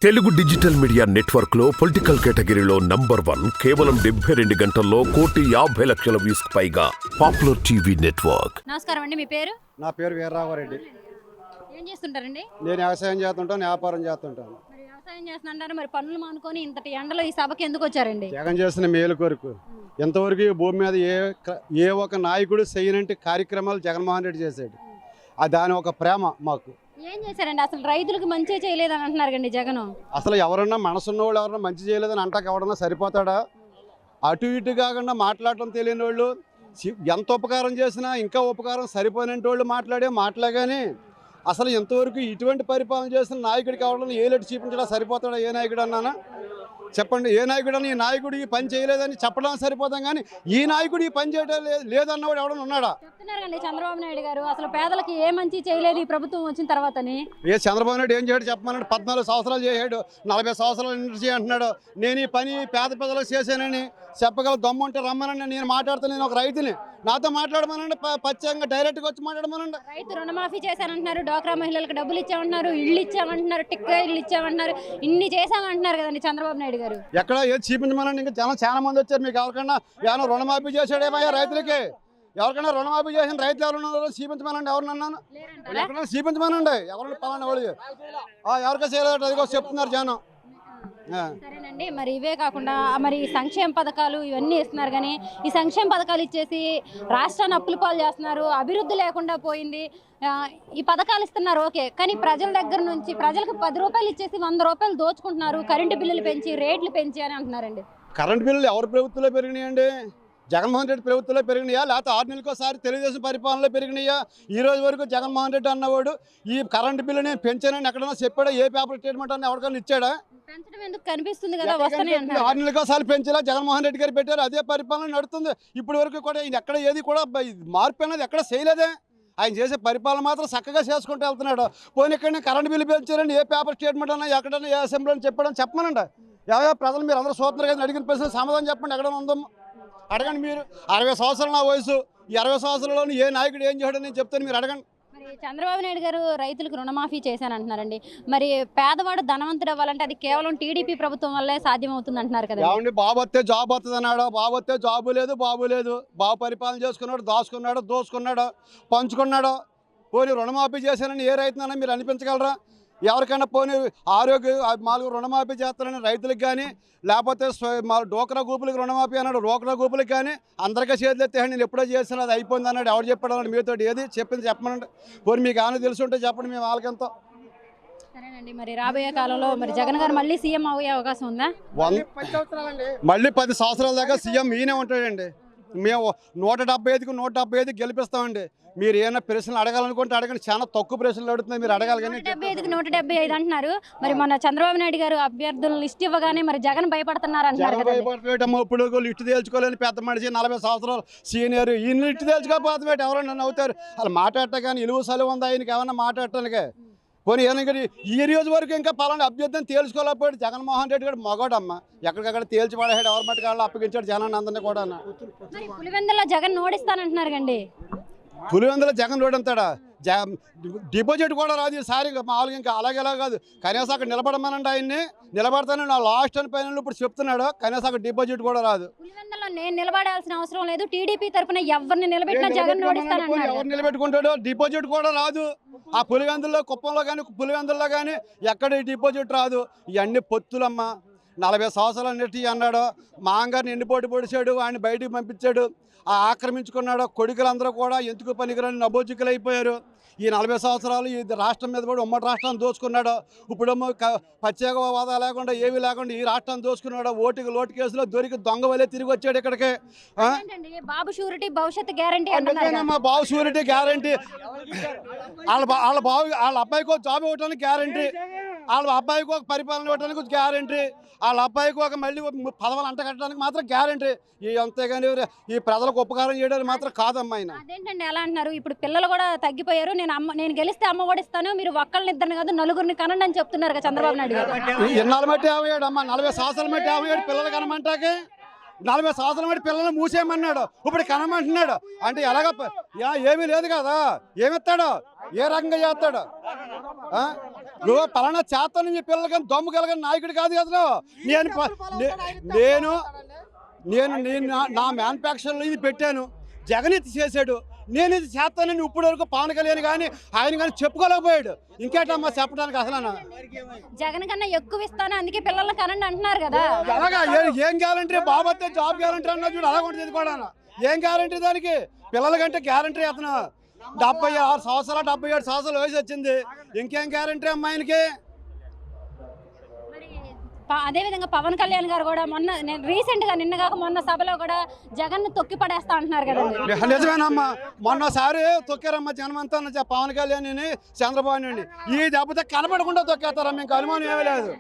Telugu digital media network లో political కేటగిరీలో #1 కేవలం 72 గంటల్లో 1,50,00,000 వ్యూస్ పైగా పాపులర్ టీవీ నెట్వర్క్. నమస్కారం అండి, మీ పేరు? నా పేరు వీరరాఘవరెడ్డి. ఏం చేస్తుంటారండి? నేను వ్యవసాయం చేస్తుంటాను, వ్యాపారం చేస్తుంటాను. మరి వ్యవసాయం చేస్తున్నారు, మరి పనులు మానుకొని ఇంతటి ఎండలో ఈ సభకి ఎందుకు వచ్చారండి? జగన్ చేసిన మేలు కొరకు ఎంతవరకు ఈ భూమి మీద ఏ ఒక నాయకుడు చేయనంటి కార్యక్రమాలు జగన్మోహన్ రెడ్డి చేశాడు. దాని ఒక ప్రేమ మాకు. ఏం చేశారండి? అసలు రైతులకు మంచి చేయలేదని అంటున్నారు కండి జగన్. అసలు ఎవరన్నా మనసున్న వాళ్ళు ఎవరన్నా మంచి చేయలేదని అంటాక ఎవరన్నా సరిపోతాడా? అటు ఇటు కాకుండా మాట్లాడటం తెలియని వాళ్ళు, ఎంత ఉపకారం చేసినా ఇంకా ఉపకారం సరిపోయినంటి వాళ్ళు మాటలే కానీ అసలు ఎంతవరకు ఇటువంటి పరిపాలన చేసిన నాయకుడికి ఎవరన్నా ఏలెట్టు చూపించడం సరిపోతాడా? ఏ నాయకుడు అన్నానా చెప్పండి. ఏ నాయకుడు అని ఈ నాయకుడు ఈ పని చేయలేదని చెప్పడం సరిపోతాం, కానీ ఈ నాయకుడు ఈ పని చేయడం లేదన్నవాడు ఎవడన్నా ఉన్నాడా? చెప్తున్నారు కండి చంద్రబాబు నాయుడు గారు అసలు పేదలకు ఏ మంచి చేయలేదు ఈ ప్రభుత్వం వచ్చిన తర్వాతని. చంద్రబాబు నాయుడు ఏం చేయడు చెప్పమన్నాడు? 14 సంవత్సరాలు చేసాడు, 40 సంవత్సరాలు ఇండస్ట్రీ అంటున్నాడు. నేను ఈ పని పేద ప్రజలకు చేశానని చెప్పగల దమ్ము ఉంటే రమ్మనండి. నేను మాట్లాడుతాను, నేను ఒక రైతుని, నాతో మాట్లాడమనండి, పచ్చంగా డైరెక్ట్గా వచ్చి మాట్లాడమనండి. రైతు రుణమాఫీ చేశానంటున్నారు, డ్వాక్రా మహిళలకు డబ్బులు ఇచ్చామంటున్నారు, ఇళ్ళు ఇచ్చామంటున్నారు, టిక్కా ఇళ్ళు ఇచ్చామంటున్నారు, ఇన్ని చేశామంటున్నారు కదండి చంద్రబాబు నాయుడు గారు. ఎక్కడ ఏది చూపించమనండి? ఇంకా చాలా మంది వచ్చారు. మీకు ఎవరికన్నా ఏమైనా రుణమాఫీ చేశాడేమయ్యా రైతులకి? ఎవరికైనా రుణమాఫీ చేసిన రైతులు ఎవరున్నారో చూపించమనండి. ఎవరినన్నాను ఎక్కడన్నా చూపించమనండి. ఎవరిని పలానా వాళ్ళు ఎవరికో చేయలేదు అదిగో చెప్తున్నారు జనం. సరేనండి, మరి ఇవే కాకుండా మరి సంక్షేమ పథకాలు ఇవన్నీ ఇస్తున్నారు, కానీ ఈ సంక్షేమ పథకాలు ఇచ్చేసి రాష్ట్రాన్ని అప్పుల పాలు చేస్తున్నారు, అభివృద్ధి లేకుండా పోయింది. ఈ పథకాలు ఇస్తున్నారు ఓకే, కానీ ప్రజల దగ్గర నుంచి ప్రజలకు 10 రూపాయలు ఇచ్చేసి 100 రూపాయలు దోచుకుంటున్నారు. కరెంటు బిల్లులు పెంచి రేట్లు పెంచి అని అంటున్నారండి. కరెంటు బిల్లులు ఎవరి ప్రభుత్వంలో పెరిగినాయండి? జగన్మోహన్ రెడ్డి ప్రభుత్వంలో పెరిగినాయా, లేకపోతే 6 నెలలకోసారి తెలుగుదేశం పరిపాలనలో పెరిగినాయా? ఈ రోజు వరకు జగన్మోహన్ రెడ్డి అన్నవాడు ఈ కరెంటు బిల్లుని పెంచానని ఎక్కడైనా చెప్పాడా? ఏ పేపర్ స్టేట్మెంట్ అని ఎవరికైనా ఇచ్చాడా? పెంచడం ఎందుకు కనిపిస్తుంది కదా, వస్తూనే 6 నెలలకోసారి పెంచేలా జగన్మోహన్ రెడ్డి గారు పెట్టారు. అదే పరిపాలన నడుతుంది ఇప్పటి వరకు కూడా. ఎక్కడ ఏది కూడా మార్పు అనేది ఎక్కడ చేయలేదే. ఆయన చేసే పరిపాలన మాత్రం చక్కగా చేసుకుంటూ వెళ్తున్నాడు. పోనీ ఇక్కడ కరెంటు బిల్లు పెంచారని ఏ పేపర్ స్టేట్మెంట్ అన్నా ఎక్కడన్నా ఏ అసెంబ్లీ అని చెప్పమనండి. ప్రజలు మీరు అందరూ చూస్తున్నారు కదా, అడిగిన ప్రశ్న సమాధానం చెప్పండి. ఎక్కడన్నా ఉందో అడగండి. మీరు 60 సంవత్సరాలు నా వయసు, ఈ 60 సంవత్సరాల్లో ఏ నాయకుడు ఏం చేయడం నేను చెప్తాను, మీరు అడగండి. మరి చంద్రబాబు నాయుడు గారు రైతులకు రుణమాఫీ చేశానంటున్నారండి. మరి పేదవాడు ధనవంతుడు అవ్వాలంటే అది కేవలం టీడీపీ ప్రభుత్వం వల్లే సాధ్యమవుతుంది అంటున్నారు కదా. ఏమండి, బాబు వస్తే జాబ్ వస్తుంది అన్నాడు. బాబు వస్తే జాబు లేదు, బాబు లేదు. బాబు పరిపాలన చేసుకున్నాడు, దాచుకున్నాడు, దోచుకున్నాడు, పంచుకున్నాడు. పోనీ రుణమాఫీ చేశానని ఏ రైతునైనా మీరు అనిపించగలరా? ఎవరికైనా పోనీ ఆరోగ్య 4 రుణమాఫీ చేస్తారని రైతులకు కానీ, లేకపోతే డోక్రా గ్రూపులకు రుణమాఫీ అన్నాడు, డోక్రా గ్రూపులకు కానీ అందరికీ చేతులు ఎత్తేయండి, నేను ఎప్పుడో చేస్తాను అది అయిపోయింది అన్నాడు. ఎవరు చెప్పాడు అన్నాడు? మీతో ఏది చెప్పింది చెప్పమనండి. పోనీ మీకు ఏమైనా తెలుసుంటే చెప్పండి, మేము వాళ్ళకెంతో. సరేనండి, మరి రాబోయే కాలంలో మరి జగన్ గారు మళ్ళీ సీఎం అయ్యే అవకాశం ఉందా? మళ్ళీ 10 సంవత్సరాల దాకా సీఎం ఈయనే ఉంటాడండి. మేము 175కి 175 గెలిపిస్తామండి. మీరు ఏమైనా ప్రశ్నలు అడగాలనుకుంటే అడగండి. చాలా తక్కువ ప్రశ్నలు అడుగుతున్నాయి, మీరు అడగాలి. కానీ 175కి 175 అంటున్నారు. మరి మన చంద్రబాబు నాయుడు గారు అభ్యర్థులు లిస్ట్ ఇవ్వగానే మరి జగన్ భయపడుతున్నారు అంటున్నారు. భయపడటం ఇప్పుడు లిస్ట్ తేల్చుకోలేని పెద్ద మనిషి, 40 సంవత్సరాలు సీనియర్, ఈయన లిస్ట్ తేల్చుకోకపోతే ఎవరైనా నవ్వుతారు. అలా మాట్లాడటం కానీ ఇలువ సెలవు ఉందా ఆయనకి ఏమన్నా మాట్లాడటానికి? పోనీ ఏమైనా ఈ రోజు వరకు ఇంకా పలానా అభ్యర్థిని తేల్చుకోలేకపోయాడు జగన్మోహన్ రెడ్డి గారు. మగోడమ్మ ఎక్కడికక్కడ తేల్చి పడేసాడు. ఎవరి మట్టి కాళ్ళు అప్పగించాడు జనాన్ని అందరినీ కూడా. పులివెందులో జగన్ ఓడిస్తానంటున్నారు కండి. పులివెందులో జగన్ రోడ్ అంతాడా? డిపాజిట్ కూడా రాదు ఈసారి. మామూలుగా ఇంకా అలాగేలా కాదు. కనీసం అక్కడ నిలబడమనండి, ఆయన్ని నిలబడతాను నా లాస్ట్ అని పైన ఇప్పుడు చెప్తున్నాడు. కనీసం అక్కడ డిపాజిట్ కూడా రాదు. పులివెందులో నేను నిలబడాల్సిన అవసరం లేదు, టీడీపీ తరఫున ఎవరిని నిలబెట్టినా జగన్ ఓడిస్తానంటున్నారు. ఎవరు నిలబెట్టుకుంటాడో? డిపాజిట్ కూడా రాదు. ఆ పులివెందుల్లో, కుప్పంలో కానీ పులివెందుల్లో కానీ ఎక్కడ డిపాజిట్ రాదు. ఇవన్నీ పొత్తులమ్మ. 40 సంవత్సరాలు అన్నిటి అన్నాడు. మా అంగారిని ఎన్నిపోటు పొడిచాడు, ఆయన బయటికి పంపించాడు, ఆక్రమించుకున్నాడు. కొడుకులందరూ కూడా ఎందుకు పనికిరాని నభోజికులు అయిపోయారు. ఈ 40 సంవత్సరాలు ఈ రాష్ట్రం మీద కూడా ఉమ్మడి రాష్ట్రాన్ని దోచుకున్నాడు. ఇప్పుడేమో ప్రత్యేక హోదా లేకుండా ఏమీ లేకుండా ఈ రాష్ట్రాన్ని దోచుకున్నాడు. ఓటుకి లోటు కేసులో దొరికి దొంగ వల్లే తిరిగి వచ్చాడు ఇక్కడికి. బాబు షూరిటీ భవిష్యత్తు గ్యారంటీ, బాబు షూరిటీ గ్యారంటీ. వాళ్ళ అబ్బాయికి జాబ్ ఇవ్వడానికి గ్యారంటీ, వాళ్ళ అబ్బాయికి ఒక పరిపాలన ఇవ్వడానికి గ్యారంటీ, వాళ్ళ అబ్బాయికి ఒక మళ్ళీ పదవులు అంట కట్టడానికి మాత్రం గ్యారంటీ. అంతేగాని ఈ ప్రజలకు ఉపకారం చేయడానికి మాత్రం కాదమ్మా ఆయన. అదేంటండి ఎలా అంటున్నారు? ఇప్పుడు పిల్లలు కూడా తగ్గిపోయారు. నేను గెలిస్తే అమ్మ ఓడిస్తాను, మీరు ఒక్కళ్ళని ఇద్దరిని కాదు 4గురిని కనండి అని చెప్తున్నారు కదా చంద్రబాబు నాయుడు గారు. ఎన్నాళ్ళు మట్టి ఏమయ్యాడు అమ్మ? 40 సంవత్సరాలు మట్టి ఏమయ్యాడు పిల్లలు కనమంటాకి? 40 సంవత్సరాల మట్టి పిల్లల్ని మూసేయమన్నాడు, ఇప్పుడు కనమంటున్నాడు. అంటే ఎలాగ ఏమీ లేదు కదా, ఏమిస్తాడు? ఏ రకంగా చేస్తాడు? నువ్వు పలానా చేస్తానని పిల్లలు కానీ దమ్ము కలిగిన నాయకుడు కాదు కదా నేను నా మ్యానుఫ్యాక్చర్లో ఇది పెట్టాను, జగన్ ఇది చేశాడు, నేను ఇది చేస్తానని ఇప్పటి వరకు పవన్ కళ్యాణ్ కానీ ఆయన కానీ చెప్పుకోలేకపోయాడు. ఇంకేటమ్మా చెప్పడానికి అసలు జగన్ కన్నా ఎక్కువ ఇస్తాను అందుకే పిల్లలు కనండి అంటున్నారు కదా. అలాగా ఏం గ్యారంటీ? బాబత్తే జాబ్ గ్యారంటీ అన్నా చూడు, అలా ఉంటుంది కూడా. ఏం గ్యారంటీ దానికి? పిల్లల కంటే గ్యారంటీ అతను 76 సంవత్సరాలు 77 సంవత్సరాలు వయసు వచ్చింది, ఇంకేం గ్యారంటీ అమ్మాయికి? అదేవిధంగా పవన్ కళ్యాణ్ గారు కూడా నిన్న కాక మొన్న సభలో కూడా జగన్ తొక్కి పడేస్తా అంటున్నారు కదండి. నిజమేనమ్మా, మొన్నసారి తొక్కారమ్మా జనమంతా పవన్ కళ్యాణ్ చంద్రబాబు నాయుడు. ఈ దెబ్బతో కనపడకుండా తొక్కేస్తారా? మీకు అనుమానం ఏమీ లేదు.